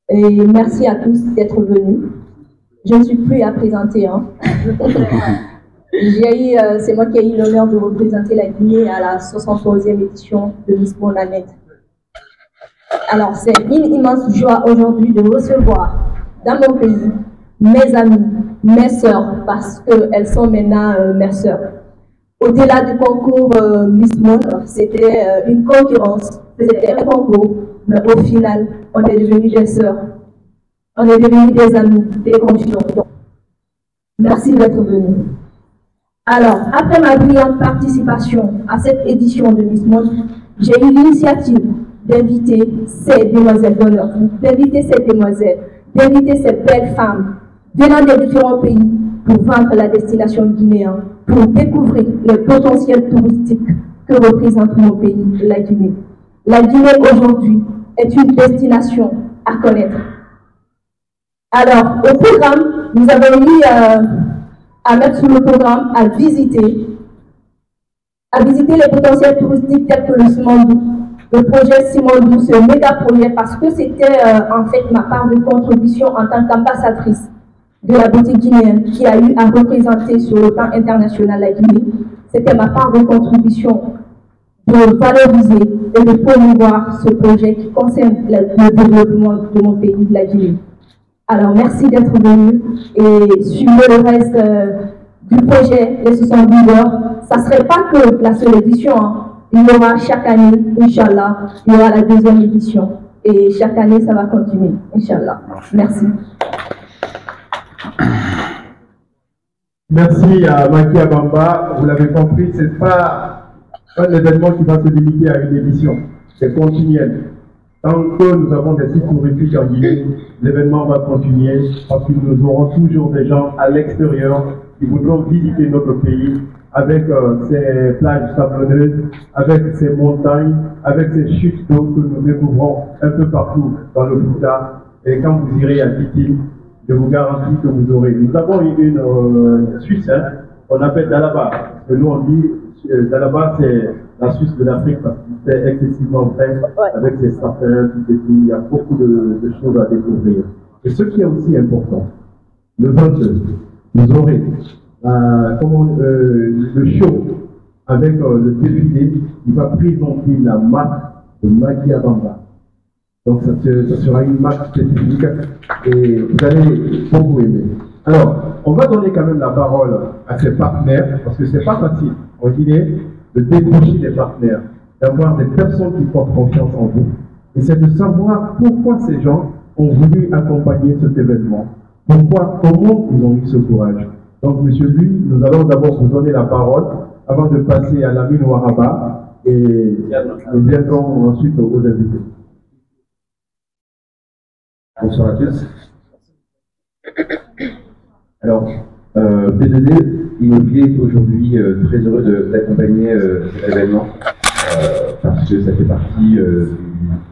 Et merci à tous d'être venus. Je ne suis plus à présenter. Hein. C'est moi qui ai eu l'honneur de représenter la Guinée à la 73e édition de Miss Monde Annette. Alors, c'est une immense joie aujourd'hui de recevoir dans mon pays mes amis, mes sœurs, parce qu'elles sont maintenant mes sœurs. Au-delà du concours Miss Monde, c'était une concurrence, c'était un concours, mais au final, on est devenus des sœurs, on est devenus des amis, des confidents. Merci d'être venus. Alors, après ma brillante participation à cette édition de Miss Monde, j'ai eu l'initiative d'inviter ces demoiselles d'honneur, d'inviter ces demoiselles, d'inviter ces belles femmes venant des différents pays pour vendre la destination guinéenne, pour découvrir le potentiel touristique que représente mon pays, la Guinée. La Guinée aujourd'hui est une destination à connaître. Alors, au programme, nous avons mis à mettre sur le programme à visiter les potentiels touristiques tels que le Simandou, le projet Simandou, ce méga projet, parce que c'était en fait ma part de contribution en tant qu'ambassadrice de la beauté guinéenne qui a eu à représenter sur le plan international la Guinée. C'était ma part de contribution de valoriser et de promouvoir ce projet qui concerne le développement de mon pays, la Guinée. Alors, merci d'être venu et suivez le reste du projet Les 70 heures. Ça ne serait pas que la seule édition. Hein. Il y aura chaque année, Inch'Allah, il y aura la deuxième édition. Et chaque année, ça va continuer, Inch'Allah. Merci. Merci à Maki Abamba. Vous l'avez compris, ce n'est pas un événement qui va se limiter à une édition. C'est continuel. Tant que nous avons des sites touristiques en Guinée, l'événement va continuer parce que nous aurons toujours des gens à l'extérieur qui voudront visiter notre pays avec ses plages sablonneuses, avec ses montagnes, avec ses chutes d'eau que nous découvrons un peu partout dans le Bouddha. Et quand vous irez à Titine, je vous garantis que vous aurez. Nous avons une Suisse, hein, on appelle Dalaba. Que nous on dit Dalaba, c'est la Suisse de l'Afrique parce que c'est excessivement vrai, avec ses sapins, tout et tout. Il y a beaucoup de choses à découvrir. Et ce qui est aussi important, le 22, vous aurez le show avec le député qui va présenter la marque de Maki Abamba. Donc ça sera une marque spécifique et vous allez beaucoup aimer. Alors, on va donner quand même la parole à ses partenaires, parce que c'est pas facile en Guinée de décrocher des partenaires, d'avoir des personnes qui portent confiance en vous. Et c'est de savoir pourquoi ces gens ont voulu accompagner cet événement. Comment ils ont eu ce courage. Donc, monsieur Lui, nous allons d'abord vous donner la parole avant de passer à Lamine Ouaraba et nous viendrons ensuite aux invités. Bonsoir à tous. Alors, B2D Immobilier est aujourd'hui très heureux d'accompagner cet événement parce que ça fait partie du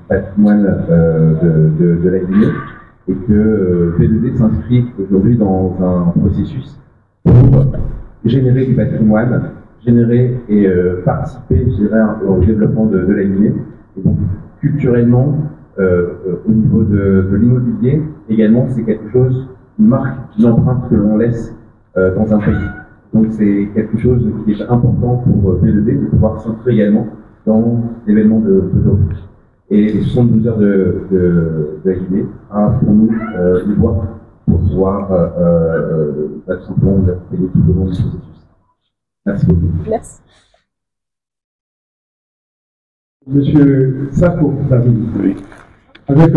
patrimoine de la Guinée et que B2D s'inscrit aujourd'hui dans un processus pour générer du patrimoine, générer et participer, je dirais, au développement de la Guinée. Et donc, culturellement, au niveau de l'immobilier, également, c'est quelque chose, une marque, une empreinte que l'on laisse dans un pays. Donc c'est quelque chose qui est important pour B2D de pouvoir s'inscrire également dans l'événement d'aujourd'hui. Et les 72 heures de la Guinée a pour nous une voie pour pouvoir tout simplement nous accompagner tout au long du processus. Merci beaucoup. Merci. Monsieur Sako David. Oui. Avec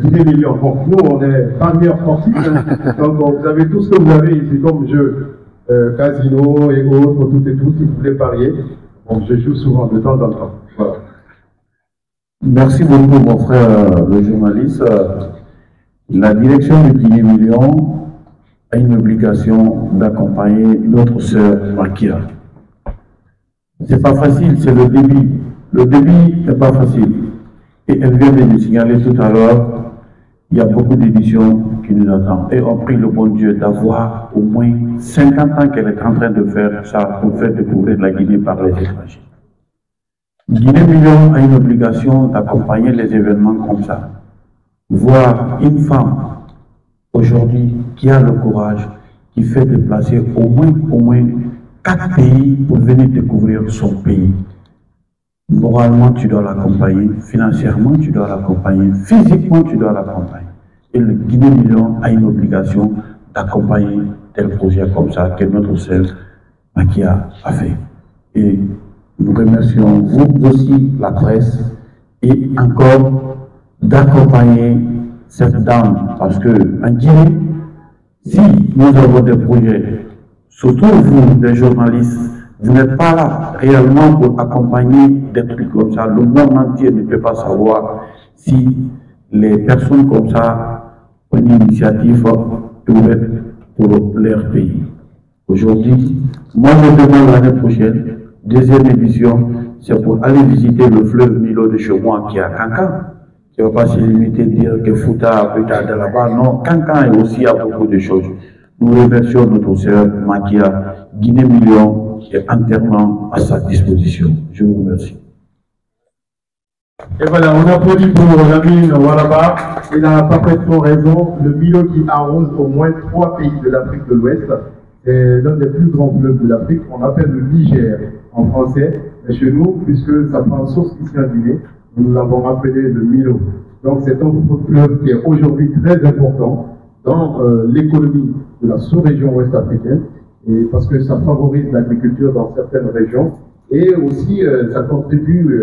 Guinée Million. Bon, nous, on est parieurs sportifs, hein. Donc vous avez tout ce que vous avez ici comme jeu, casino et autres, tout et tout, si vous voulez parier. Bon, je joue souvent de temps en temps. Voilà. Merci beaucoup, mon frère le journaliste. La direction de Guinée Million a une obligation d'accompagner notre sœur Makia. C'est pas facile, c'est le début. Le début n'est pas facile. Et elle vient de nous signaler tout à l'heure, il y a beaucoup d'éditions qui nous attendent. Et on prie le bon Dieu d'avoir au moins 50 ans qu'elle est en train de faire ça pour faire découvrir la Guinée par les étrangers. Guinée Million a une obligation d'accompagner les événements comme ça. voir une femme aujourd'hui qui a le courage, qui fait déplacer au moins 4 pays pour venir découvrir son pays. Moralement, tu dois l'accompagner, financièrement, tu dois l'accompagner, physiquement, tu dois l'accompagner. Et le Guinée Million a une obligation d'accompagner tel projet comme ça que notre sœur Makia a fait. Et nous remercions vous aussi, la presse, et encore d'accompagner cette dame, parce que en Guinée, si nous avons des projets, surtout vous, les journalistes, vous n'êtes pas là réellement pour accompagner des trucs comme ça. Le monde entier ne peut pas savoir si les personnes comme ça ont une initiative ouverte pour leur pays. Aujourd'hui, moi je demande l'année prochaine, deuxième édition, c'est pour aller visiter le fleuve Milo de chez moi qui est à Cancan. Il ne va pas se limiter à dire que Fouta peut être là-bas. Non, Cancan est aussi à beaucoup de choses. Nous remercions notre sœur Makia. Guinée Million est entièrement à sa disposition. Je vous remercie. Et voilà, on applaudit pour Lamine Ouaraba. Il a parfaitement raison. Le Milo qui arrose au moins 3 pays de l'Afrique de l'Ouest. C'est l'un des plus grands fleuves de l'Afrique. On appelle le Niger en français. Mais chez nous, puisque ça prend source ici en Guinée, nous l'avons appelé le Milo. Donc c'est un fleuve qui est aujourd'hui très important dans l'économie de la sous-région ouest africaine, et parce que ça favorise l'agriculture dans certaines régions et aussi ça contribue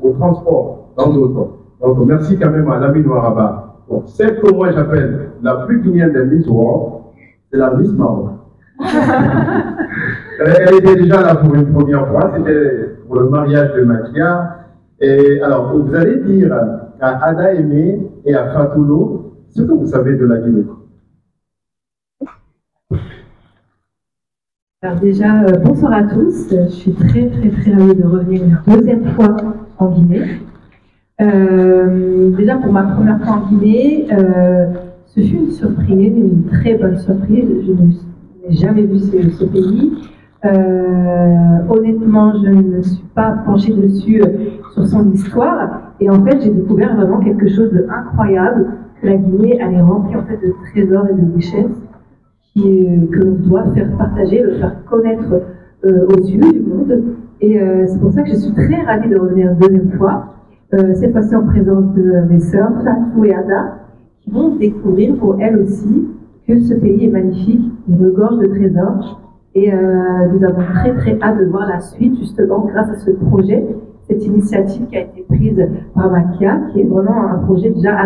au transport dans d'autres. Donc merci quand même à Lamine Ouaraba. Donc celle que moi j'appelle la plus guinéenne des Miss World, c'est la Miss Maroc. Elle était déjà là pour une première fois, c'était pour le mariage de Makia. Et alors, vous allez dire à Ada Aimé et à Fatoulo ce que vous savez de la Guinée. Alors déjà, bonsoir à tous. Je suis très ravie de revenir une deuxième fois en Guinée. Déjà pour ma première fois en Guinée, ce fut une surprise, une très bonne surprise. Je n'ai jamais vu ce pays. Honnêtement, je ne me suis pas penchée dessus sur son histoire. Et en fait, j'ai découvert vraiment quelque chose d'incroyable. La Guinée, elle est remplie en fait de trésors et de richesses que l'on doit faire partager, le faire connaître aux yeux du monde. Et c'est pour ça que je suis très ravie de revenir une deuxième fois. Cette fois-ci en présence de mes sœurs, Fatou et Ada, qui vont découvrir pour elles aussi que ce pays est magnifique, il regorge de trésors. Et nous avons très hâte de voir la suite, justement, grâce à ce projet, cette initiative qui a été prise par Makia, qui est vraiment un projet déjà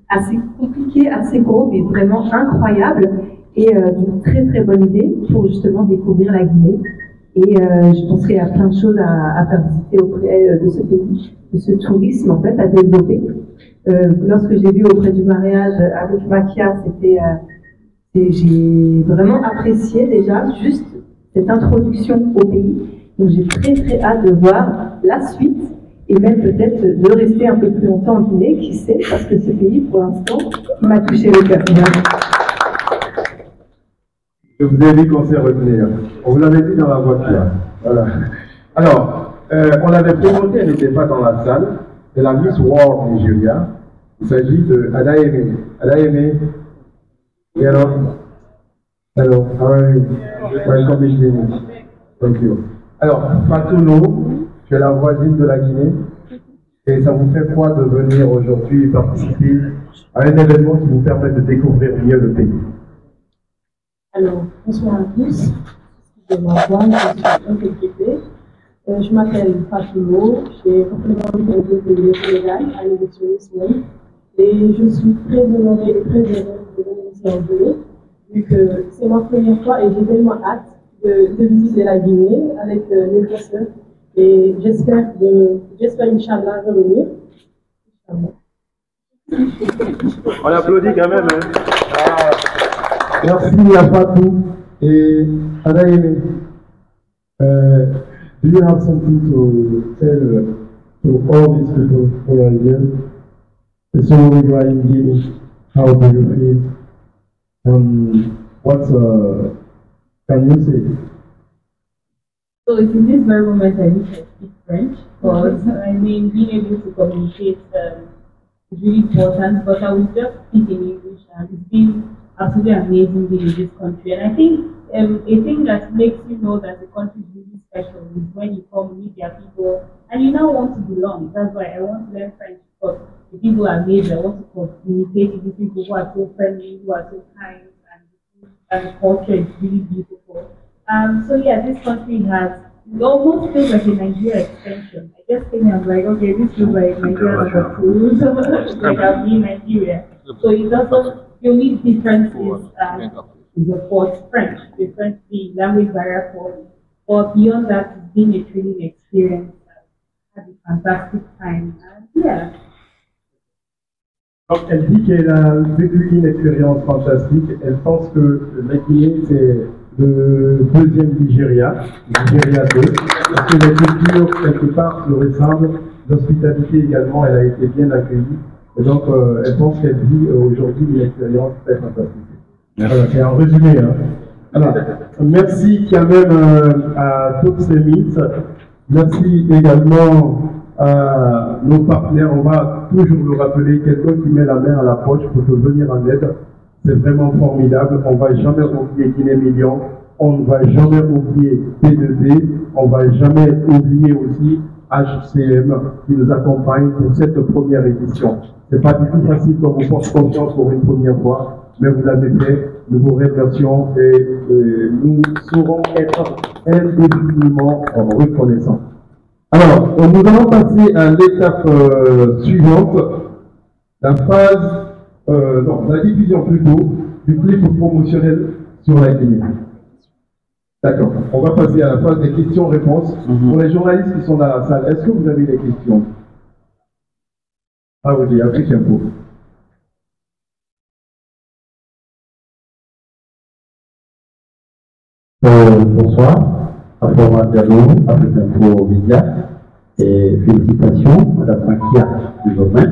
assez compliqué, assez gros, mais vraiment incroyable, et d'une très bonne idée pour justement découvrir la Guinée. Et je pense qu'il y a plein de choses à faire visiter auprès de ce pays, de ce tourisme en fait à développer. Lorsque j'ai vu auprès du mariage avec Makia, j'ai vraiment apprécié déjà juste cette introduction au pays. Donc j'ai très hâte de voir la suite et même peut-être de rester un peu plus longtemps en Guinée, qui sait, parce que ce pays pour l'instant m'a touché le cœur. Je vous ai dit qu'on sait retenir. On vous l'avait dit dans la voiture. Voilà. Alors, on l'avait présenté, elle n'était pas dans la salle. C'est la Miss World Nigeria. Il s'agit de Ada Aimé. Ada Aimé. Hello. Hello. How are you? Welcome to Guinea. Thank you. Alors, Fatoulo, tu es la voisine de la Guinée. Et ça vous fait quoi de venir aujourd'hui participer à un événement qui vous permet de découvrir mieux le pays? Alors, bonsoir à tous. Excusez-moi, je suis un peu occupée. Je m'appelle Fatoulo, j'ai représenté le Sénégal à l'Université Ismaël et je suis très honorée et très heureuse de venir ici en Guinée, vu que c'est ma première fois et j'ai tellement hâte de visiter la Guinée avec mes professeurs et j'espère Inch'Allah revenir. On applaudit quand même. Hein. Merci à Fatou et Ada Aimé. Do you have something to tell to all these people who are here? So you are in Guinea. How do you feel? What can you say? So in this very moment I wish I speak French, because I mean being able to communicate is really important, but I will just speak in English, and it's been absolutely amazing being in this country. And I think a thing that makes you know that the country is really special is when you come meet their people and you now want to belong. That's why I want to learn French, because the people are amazing. I want to communicate with the people who are so friendly, who are so kind, and the culture is really beautiful. So yeah, this country has, it almost feels like a Nigeria extension. I just think I'm like, okay, this feels like Nigeria number two, so like I'll be in Nigeria. So it doesn't, the only difference is of course French, the language barrier for, but beyond that, it's been a thrilling experience. I've had a fantastic time, and yeah. Donc elle dit qu'elle a vécu une expérience fantastique. Elle pense que la Guinée, c'est le deuxième Nigeria 2, parce que la culture, quelque part, se ressemble. L'hospitalité également, elle a été bien accueillie. Et donc, elle pense qu'elle vit aujourd'hui une expérience très fantastique. Voilà, c'est un résumé. Hein. Alors, merci quand même à toutes ces miss. Merci également à nos partenaires. On va toujours le rappeler, quelqu'un qui met la main à la poche pour te venir en aide. C'est vraiment formidable. On ne va jamais oublier Guinée Million. On ne va jamais oublier P2D. On ne va jamais oublier aussi HCM qui nous accompagne pour cette première édition. Ce n'est pas du tout facile qu'on vous porte confiance pour une première fois, mais vous l'avez fait. Nous vous remercions et nous saurons être indéfiniment reconnaissants. Alors, nous allons passer à l'étape suivante, la phase, la diffusion plutôt, du clip promotionnel sur la Guinée. D'accord, on va passer à la phase des questions-réponses. Pour les journalistes qui sont dans la salle, est-ce que vous avez des questions? Ah oui, après tempo. Bonsoir, Afro Diallo, Afrique Info Média, et félicitations, Madame Makia du Domain.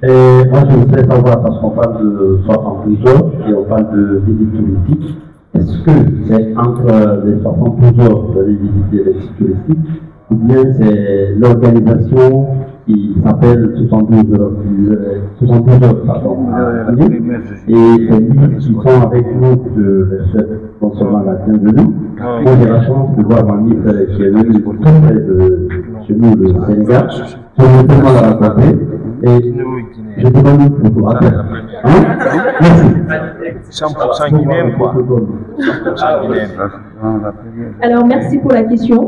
Et moi je voudrais savoir, parce qu'on parle de 72 heures et on parle de visite touristique, est-ce que c'est entre les 72 heures de visiter les sites touristiques ou bien c'est l'organisation qui s'appelle 72 heures, pardon, et c'est lui qui sont avec nous de non seulement la bienvenue. Moi j'ai la chance de voir ma nièce qui est venue tout près de chez nous, le Sénégal. Je veux tellement la rencontrer et je demande une photo. Merci. 100% guinéen, quoi. 100% guinéen. Alors, merci pour la question.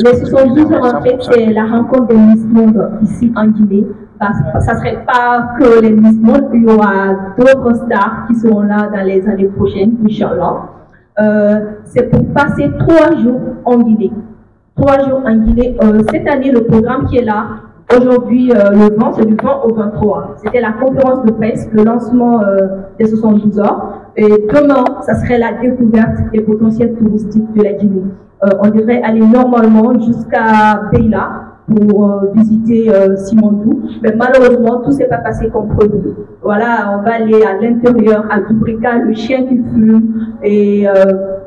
Les 72 heures, en fait, c'est la rencontre des Miss Monde ici en Guinée. Ça ne serait pas que les Miss Monde, il y aura d'autres stars qui seront là dans les années prochaines, Inch'Allah. C'est pour passer 3 jours en Guinée. 3 jours en Guinée. Cette année, le programme qui est là, aujourd'hui, le 20, c'est du 20 au 23. C'était la conférence de presse, le lancement des 72 heures. Et demain, ça serait la découverte des potentiels touristiques de la Guinée. On devrait aller normalement jusqu'à Beila pour visiter Simandou, mais malheureusement, tout ne s'est pas passé comme prévu. Voilà, on va aller à l'intérieur, à Dubrika, le chien qui fume, et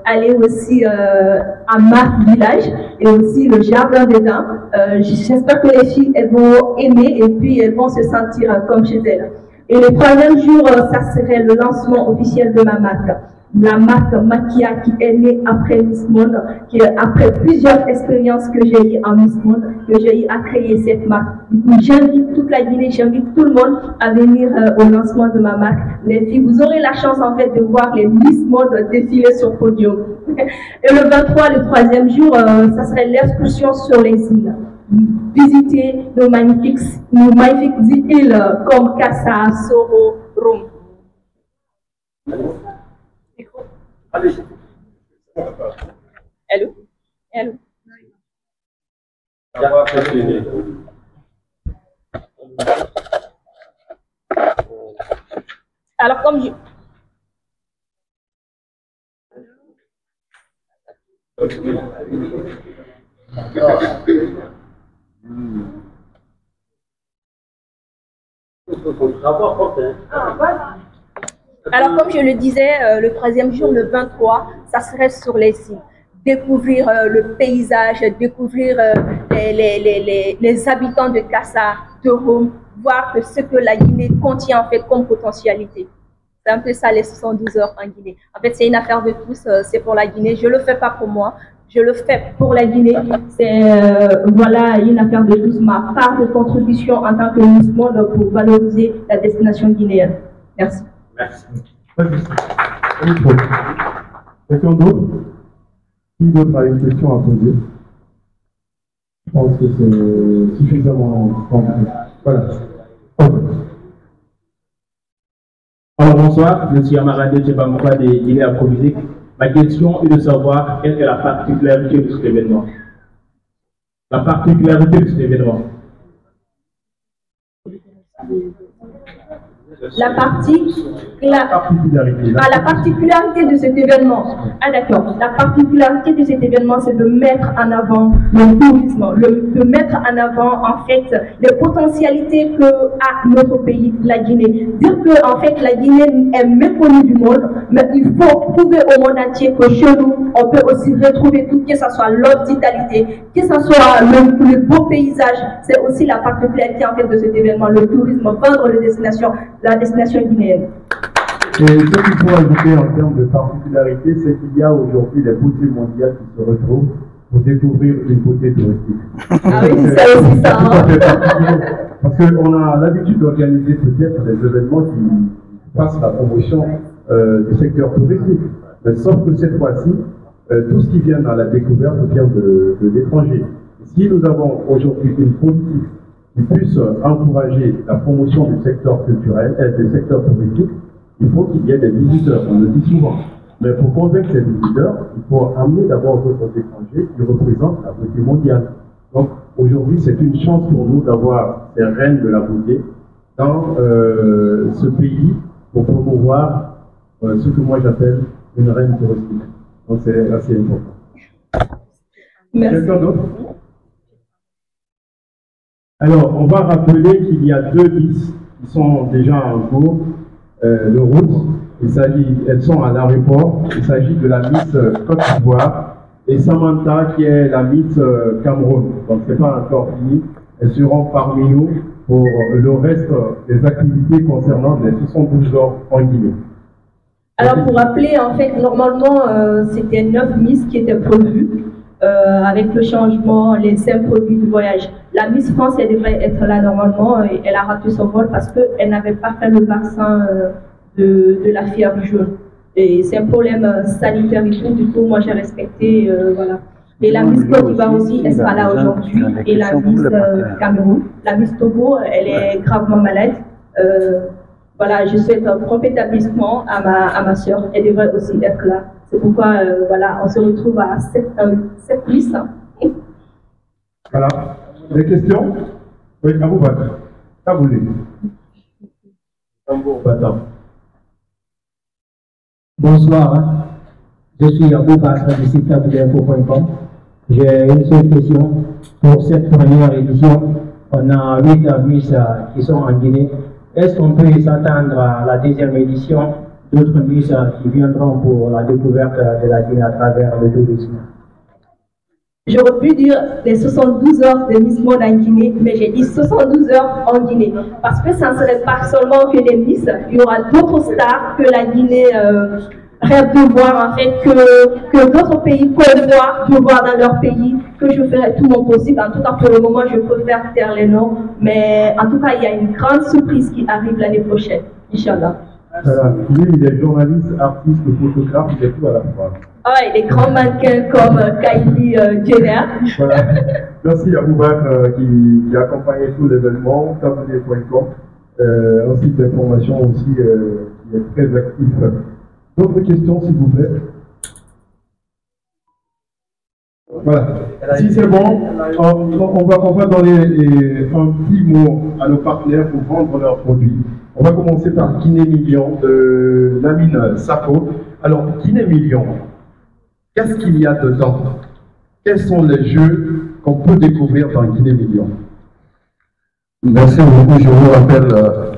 aller aussi à Marc Village, et aussi le Jardin des Dames. J'espère que les filles, elles vont aimer, et puis elles vont se sentir comme chez elles. Et le 3e jour, ça serait le lancement officiel de ma marque. La marque Makia qui est née après Miss Monde, qui est après plusieurs expériences que j'ai eues en Miss Monde, que j'ai eu à créer cette marque. Du coup, j'invite toute la Guinée, j'invite tout le monde à venir au lancement de ma marque. Les filles, vous aurez la chance en fait de voir les Miss Monde défiler sur le podium. Et le 23, le 3e jour, ça serait l'excursion sur les îles. Visiter nos magnifiques îles comme Kassa, Soro, Rome. Allô? Allô? Alors, comme je... Alors, comme je le disais, le 3e jour, le 23, ça serait sur les îles. Découvrir le paysage, découvrir les habitants de Kassa, de Rome, voir que ce que la Guinée contient en fait comme potentialité. C'est un peu ça les 72 heures en Guinée. En fait, c'est une affaire de tous, c'est pour la Guinée. Je ne le fais pas pour moi, je le fais pour la Guinée. C'est voilà, une affaire de tous, ma part de contribution en tant que Miss Monde pour valoriser la destination guinéenne. Merci. Merci. Quelqu'un d'autre? Qui d'autre a une question à poser? Je pense que c'est suffisamment complet. Voilà. Alors bonsoir, je suis Amarade Tchebamouka de Guinée Afro-Musique. Ma question est de savoir quelle est la particularité de cet événement. La particularité de cet événement. La particularité de cet événement. Ah d'accord. La particularité de cet événement, c'est de mettre en avant le tourisme, de mettre en avant en fait les potentialités que a notre pays, la Guinée. Dire que en fait la Guinée est méconnue du monde, mais il faut prouver au monde entier que chez nous, on peut aussi retrouver tout, que ce soit l'hospitalité, que ce soit le beau paysage. C'est aussi la particularité en fait de cet événement, le tourisme, vendre la destination guinéenne. Et ce qu'il faut ajouter en termes de particularité, c'est qu'il y a aujourd'hui des beautés mondiales qui se retrouvent pour découvrir une beauté touristique. Ah oui, c'est aussi ça. Parce qu'on a l'habitude d'organiser peut-être des événements qui passent la promotion du secteur touristique. Mais sauf que cette fois-ci, tout ce qui vient à la découverte vient de l'étranger. Si nous avons aujourd'hui une politique qui puisse encourager la promotion du secteur culturel et du secteur touristique, il faut qu'il y ait des visiteurs, on le dit souvent. Mais pour convaincre ces visiteurs, il faut amener d'abord d'autres étrangers qui représentent la beauté mondiale. Donc aujourd'hui, c'est une chance pour nous d'avoir ces reines de la beauté dans ce pays pour promouvoir ce que moi j'appelle une reine touristique. Donc c'est assez important. Quelqu'un d'autre? Alors, on va rappeler qu'il y a 2 Miss qui sont déjà en cours de route. Elles sont à l'aéroport. Il s'agit de la Miss Côte d'Ivoire et Samantha qui est la Miss Cameroun. Donc, ce n'est pas encore fini. Elles seront parmi nous pour le reste des activités concernant les 72 heures en Guinée. Alors, pour rappeler, en fait, normalement, c'était 9 Miss qui étaient prévues. Avec le changement, les improduits du voyage. La Miss France, elle devrait être là normalement et elle a raté son vol parce qu'elle n'avait pas fait le vaccin de la fièvre jaune. Et c'est un problème sanitaire et tout, du coup, moi j'ai respecté, voilà. Et la Miss Côte d'Ivoire aussi, elle sera là aujourd'hui. Et la Miss Cameroun. La Miss Togo, elle est gravement malade. Voilà, je souhaite un prompt établissement à ma soeur. Elle devrait aussi être là. C'est pourquoi, voilà, on se retrouve à 7 listes. Voilà. Des questions? Oui, à vous, Bakr. À vous, les. Bonsoir. Je suis Abou Bakr du site info.com. J'ai une seule question. Pour cette première édition, on a 8 Miss qui sont en Guinée. Est-ce qu'on peut s'attendre à la deuxième édition d'autres Miss qui viendront pour la découverte de la Guinée à travers le tourisme? J'aurais pu dire les 72 heures de Miss Monde en Guinée, mais j'ai dit 72 heures en Guinée. Parce que ça ne serait pas seulement que les Miss, il y aura d'autres stars que la Guinée rêve de voir, en fait, que d'autres pays prévoient de voir dans leur pays, que je ferai tout mon possible. En tout cas, pour le moment, je préfère taire les noms, mais en tout cas, il y a une grande surprise qui arrive l'année prochaine, Inch'Allah. Voilà. Lui, il est journaliste, artiste, photographe, il est tout à la fois. Ah ouais, des grands mannequins comme Kylie Jenner. Voilà. Merci à Boubak qui a accompagné tout l'événement, taboulet.com, un site d'information aussi qui est très actif. D'autres questions, s'il vous plaît? Voilà. Si c'est bon, on va donner un petit mot à nos partenaires pour vendre leurs produits. On va commencer par Guinée Million de Lamine Safo. Alors, Guinée Million, qu'est-ce qu'il y a dedans? Quels sont les jeux qu'on peut découvrir dans Guinée Million? Merci beaucoup. Je vous rappelle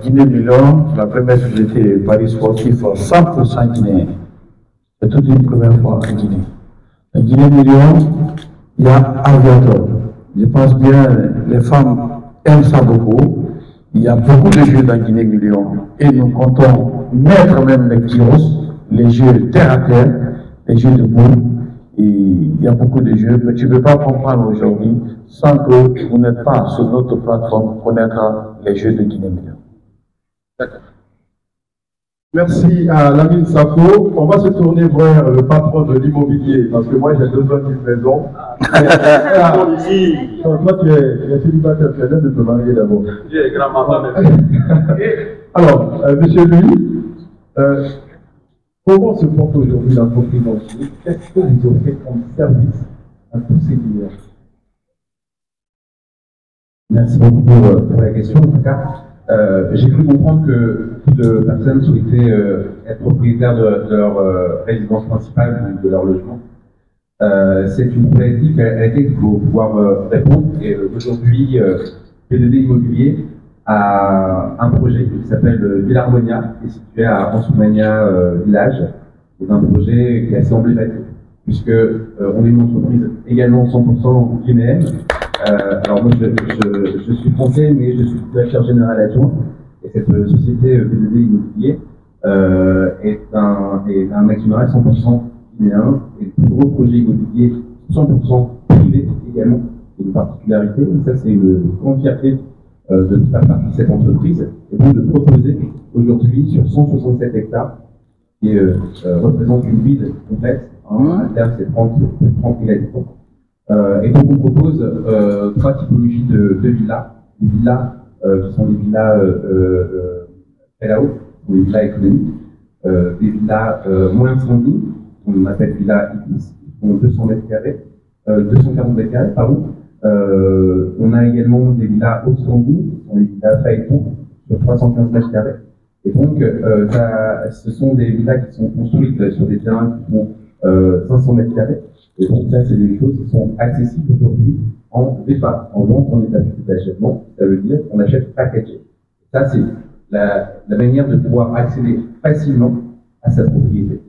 Guinée Million, la première société Paris sportif 100% guinéen. C'est toute une première fois en Guinée. La Guinée Million, il y a Aviator. Je pense bien les femmes aiment ça beaucoup. Il y a beaucoup de jeux dans Guinée-Million et nous comptons mettre même les kiosques, les jeux terre à terre, les jeux de boules. Il y a beaucoup de jeux, mais tu ne peux pas comprendre aujourd'hui sans que vous n'êtes pas sur notre plateforme connaître les jeux de Guinée-Million. D'accord. Merci à Lamine Sako. On va se tourner vers le patron de l'immobilier, parce que moi j'ai besoin d'une maison. Toi tu es célibataire, tu viens de te marier d'abord. Alors, monsieur Louis, comment se porte aujourd'hui l'entreprise en Chine? Qu'est-ce que vous offrez comme service à tous ces clients? Merci beaucoup pour la question. En tout cas, j'ai cru comprendre que beaucoup de personnes souhaitaient être propriétaires de leur résidence principale ou de leur logement. C'est une problématique à laquelle il faut pouvoir répondre. Et aujourd'hui, P2D Immobilier a un projet qui s'appelle Villarmonia, qui est situé à Ansoumania Village. C'est un projet qui est assez emblématique, puisque on est une entreprise également 100% guinéenne. Alors moi, je suis français, mais je suis directeur général adjoint. Et cette société P2D Immobilier est un actionnariat 100% guinéen et le plus gros projet immobilier 100% privé également. C'est une particularité, et ça c'est une grande fierté de faire partie de cette entreprise, et donc de proposer aujourd'hui sur 167 hectares, qui représente une ville complète, à terme c'est 30 000 habitants. Et donc on propose 3 typologies de villas. Des villas qui sont des villas LAO, des villas économiques, des villas moins standing, on appelle villas Ibis, qui font 200 mètres carrés, 240 mètres carrés, pardon. On a également des villas haut standing, qui sont des villas phaéton, sur 315 mètres carrés. Et donc, ce sont des villas qui sont construites sur des terrains qui font 500 mètres carrés. Et donc, ça, c'est des choses qui sont accessibles aujourd'hui en VFA, en vente en état d'achèvement. Ça veut dire qu'on achète packagé. Ça, c'est la manière de pouvoir accéder facilement à sa propriété.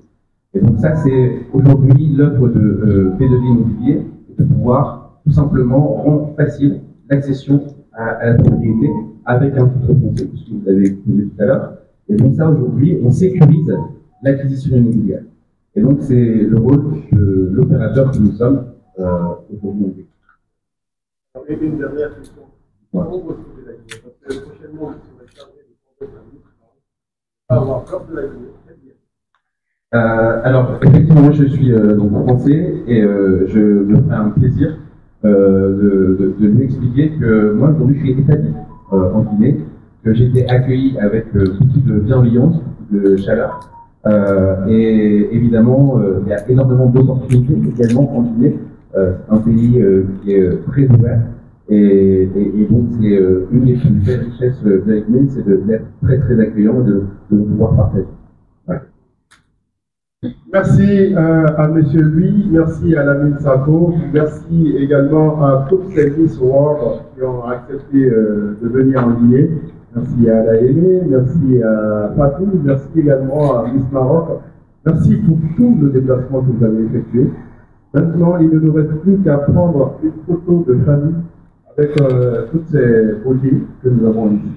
Et donc, ça, c'est aujourd'hui l'œuvre de P2D Immobilier, de pouvoir tout simplement rendre facile l'accession à la propriété avec un titre foncier, ce que vous avez exposé tout à l'heure. Et donc, ça, aujourd'hui, on sécurise l'acquisition immobilière. Et donc, c'est le rôle de l'opérateur que nous sommes aujourd'hui. Et une dernière question. Comment vous trouvez la Guinée? Parce que prochainement, vous serez chargé de conduire la ministre. Pas avoir peur de la Guinée. Alors, effectivement, moi je suis donc français et je me ferai un plaisir de lui expliquer que moi aujourd'hui je suis établi en Guinée, que j'ai été accueilli avec beaucoup de bienveillance, beaucoup de chaleur. Et évidemment, il y a énormément d'opportunités également en Guinée. C'est un pays qui est très ouvert. Et donc, c'est une des plus belles richesses de la Guinée, c'est d'être très très accueillant et de pouvoir partager. Voilà. Merci à M. Louis, merci à Lamine Sako, merci également à toutes ces Miss World qui ont accepté de venir en Guinée. Merci à Laëlle, merci à Fatou, merci également à Miss Maroc. Merci pour tout le déplacement que vous avez effectué. Maintenant, il ne nous reste plus qu'à prendre une photo de famille avec toutes ces beautés que nous avons ici.